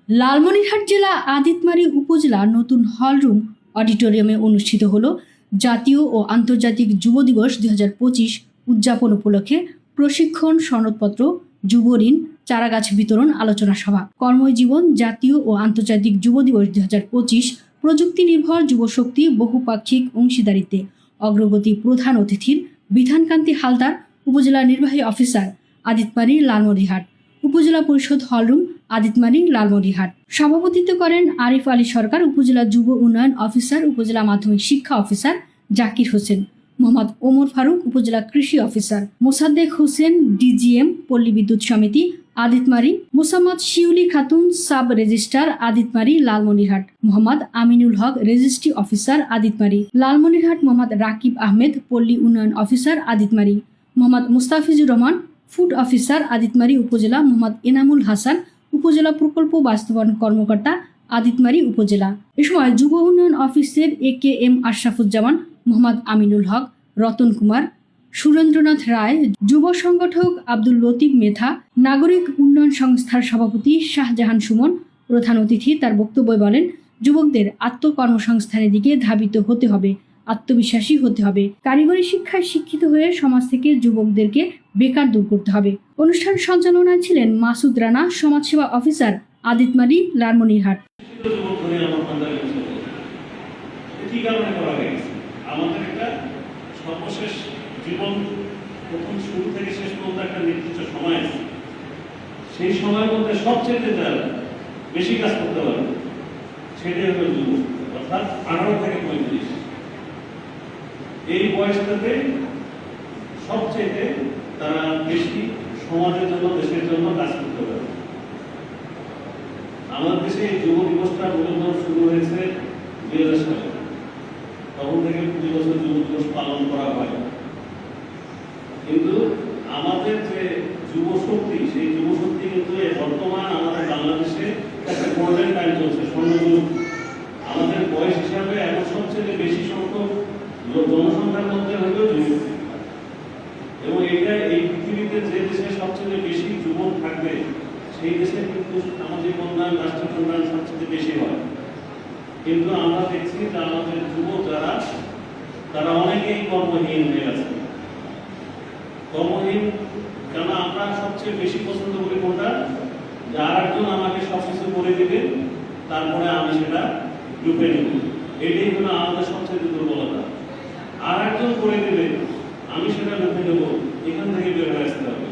লালমনিরহাট জেলা আদিতমারী উপজেলা নতুন হলরুম অডিটোরিয়ামে অনুষ্ঠিত হল জাতীয় ও আন্তর্জাতিক যুব দিবস 2025 উদযাপন উপলক্ষে প্রশিক্ষণ সনদপত্র, যুব ঋণ, চারাগাছ বিতরণ আলোচনা সভা। কর্মজীবন জাতীয় ও আন্তর্জাতিক যুব দিবস 2025 প্রযুক্তি নির্ভর যুবশক্তি বহুপাক্ষিক অংশীদারিত্বে অগ্রগতি। প্রধান অতিথির বিধানকান্তি হালদার, উপজেলা নির্বাহী অফিসার, আদিতমারী লালমনিরহাট, উপজেলা পরিষদ হলরুম আদিতমারী লালমনিরহাট। সভাপতিত্ব করেন আরিফ আলী সরকার, উপজেলা যুব উন্নয়ন অফিসার, উপজেলা মাধ্যমিক শিক্ষা অফিসার জাকির হোসেন, মোহাম্মদ ওমর ফারুক, উপজেলা কৃষি অফিসার, মোসাদ্দেক হোসেন, ডিজিএম পল্লী বিদ্যুৎ সমিতি আদিতমারী, মোসাম্মদ শিউলি খাতুন, সাব রেজিস্ট্রার আদিতমারী লালমনিরহাট, মোহাম্মদ আমিনুল হক, রেজিস্ট্রি অফিসার আদিতমারী লালমনিরহাট, মোহাম্মদ রাকিব আহমেদ, পল্লী উন্নয়ন officer Aditmari, Mohammad Mustafizur Rahman, food officer Aditmari উপজেলা, মোহাম্মদ এনামুল হাসান, উপজেলা প্রকল্প বাস্তবায়ন কর্মকর্তা আদিতমারী উপজেলা। এ সময় যুব উন্নয়ন অফিসের AKM আশরাফুজ্জামান, মোহাম্মদ আমিনুল হক, রতন কুমার, সুরেন্দ্রনাথ রায়, যুব সংগঠক আব্দুল লতিফ মেধা, নাগরিক উন্নয়ন সংস্থার সভাপতি শাহজাহান সুমন প্রধান অতিথি। তার বক্তব্যে বলেন, যুবকদের আত্মকর্মসংস্থানের দিকে ধাবিত হতে হবে, আত্মবিশ্বাসী হতে হবে। কারিগরি শিক্ষায় শিক্ষিত হয়ে সমাজ থেকে যুবকদেরকে বেকার দূর করতে হবে। অনুষ্ঠান সঞ্চালনায় ছিলেন মাসুদ রানা, সমাজসেবা অফিসার আদিতমারী লালমনিরহাট। আমাদের একটা সর্বশেষ জীবন প্রথম শুরু থেকে শেষ পর্যন্ত একটা নির্দিষ্ট সময় আছে। সেই সময়ের মধ্যে সবচেয়ে বেশি কাজ করতে পারবে সেটাই হলো যুবক, অর্থাৎ 18 থেকে 35। এই বয়সটাতে সবচেয়ে তারা বেশি সমাজের জন্য, দেশের জন্য কাজ করতে পারে। আমাদের দেশে এই যুব দিবসটা মূলত শুরু হয়েছে 2000 সালে। তখন থেকে প্রতি বছর যুব দিবস পালন করা হয়। কিন্তু আমাদের যে যুব শক্তি, সেই যুব শক্তি কিন্তু বর্তমান আমাদের বাংলাদেশে একটা গোল্ডেন টাইম চলছে, স্বর্ণযুগ। আমাদের বয়স হিসাবে এখন সবচেয়ে বেশি সংখ্যক জনসংখ্যার মধ্যে হলো যুবক। এবং এটা এই পৃথিবীতে যে দেশে সবচেয়ে বেশি যুবক থাকবে সেই দেশে কিন্তু সামাজিক উন্নয়ন, রাষ্ট্রীয় উন্নয়ন সবচেয়ে বেশি হয়। কিন্তু আমরা দেখছি যে আমাদের যুবক যারা, তারা অনেকেই কর্মহীন হয়ে গেছে। কর্মহীন কেন? আমরা সবচেয়ে বেশি পছন্দ করি কোনটা? যে আর একজন আমাকে সবকিছু করে দিবে, তারপরে আমি সেটা লুপে নেব। এটাই হলো আমাদের সবচেয়ে দুর্বলতা। আর একজন করে দেবে, আমি সেটা লুপে নেব, এখান থেকে বের হয়ে আসতে হবে।